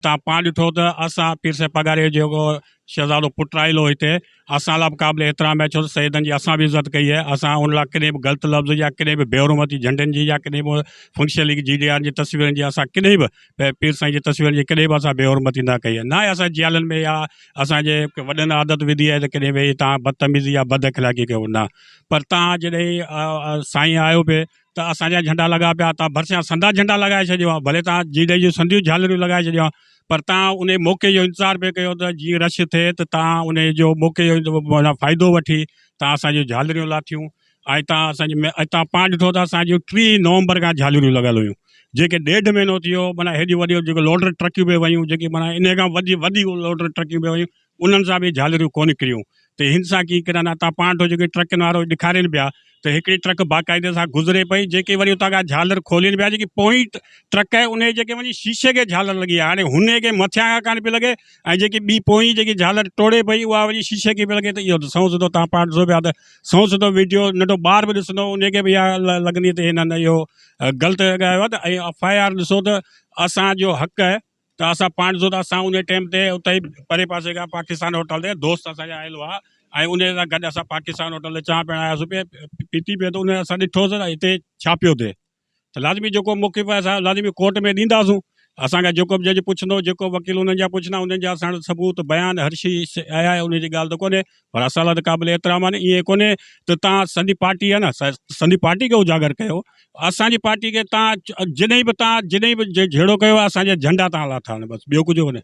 तव्हां पाण ॾिठो त असां पीर साहिब पगारे जेको शहज़ादो पुटु आयलो हिते असां लाइ बि क़ाबिल एतिराम आहे, छो त सैदनि जी असां बि इज़त कई आहे। असां उन लाइ कॾहिं बि ग़लति लफ़्ज़ या कॾहिं बि बेहुरमती झंडनि जी या कॾहिं बि फंक्शन लीग GDR जी तस्वीरनि जी असां कॾहिं बि पीर साईं जी तस्वीरनि जी कॾहिं बि असां बेहुरमती न कई आहे। न आहे असां जियालनि में या असांजे वॾनि आदत विधी आहे त कॾहिं भई तव्हां बदतमीज़ी या बद अखलाक़ी कयो न। पर तव्हां जॾहिं साईं आयो पिए त असांजा झंडा लॻा पिया, तव्हां भरिसां संदा झंडा लॻाए छॾियो आहे, भले तव्हां जीडे जूं संदियूं झालरियूं लॻाए छॾियो आहे, पर तव्हां उन मौक़े जो इंतज़ारु पिया कयो त जीअं रश थिए त तव्हां उन जो मौक़े जो फ़ाइदो वठी तव्हां असांजूं झालरियूं लाथियूं। ऐं तव्हां तव्हां पाण ॾिठो त असांजूं 3 नवंबर खां झालरियूं लॻल हुयूं, जेके 1.5 महीनो थी वियो माना हेॾियूं वॾियूं जेको लोडर ट्रकियूं बि वयूं, जेकी माना इन खां वॾी लोडर ट्रकियूं बि वयूं, उन्हनि सां बि झालरियूं कोन निकिरियूं। त हिन सां कीअं किरंदा तव्हां पाण वटि जेके ट्रकनि वारो ॾेखारीनि पिया त हिकिड़ी ट्रक बाक़ाइदे सां गुज़रे पई, जेके वरी उतां खां झालर खोलीनि पिया, जेकी पोइ ट्रक आहे उन जेके वञी शीशे खे झालर लॻी आहे, हाणे हुन खे मथियां खां कान पई लॻे, ऐं जेकी ॿी पोइ जेकी झालर टोड़े पई उहा वञी शीशे खे पई लॻे। त इहो त सौ सिधो तव्हां पाण ॾिसो पिया त सौ सिधो वीडियो नंढो ॿार बि ॾिसंदो उनखे बि इहा लॻंदी त हिननि इहो ग़लति ॻायो आहे। त ऐं FIR ॾिसो त असांजो हक़ आहे त असां पाण ॾिसो त असां उन टाइम ते उते ई परे पासे खां पाकिस्तान होटल ते दोस्त असांजा आयल हुआ, ऐं उन सां गॾु असां पाकिस्तान होटल ते चांहि पीअण आयासीं पिए पीती पिए, त उन असां ॾिठोसीं त हिते छा पियो थिए। त लाज़मी जेको मौक़े पर असां लाज़मी कोर्ट में ॾींदासूं, असांखे जेको बि जज पुछंदो, जेको वकील उन्हनि जा पुछंदा, उन्हनि जा असां सबूत बयान हर शइ आया आहे, उनजी ॻाल्हि त कोन्हे, पर असां लाइ त क़ाबिल एतिराम आहे न। ईअं कोन्हे त तव्हां संदी पार्टी आहे न, संदी पार्टी खे उजागर कयो, असांजी पार्टी खे तव्हां जॾहिं बि जहिड़ो कयो आहे असांजा झंडा तव्हां लाथा आहिनि, बसि ॿियो कुझु कोन्हे।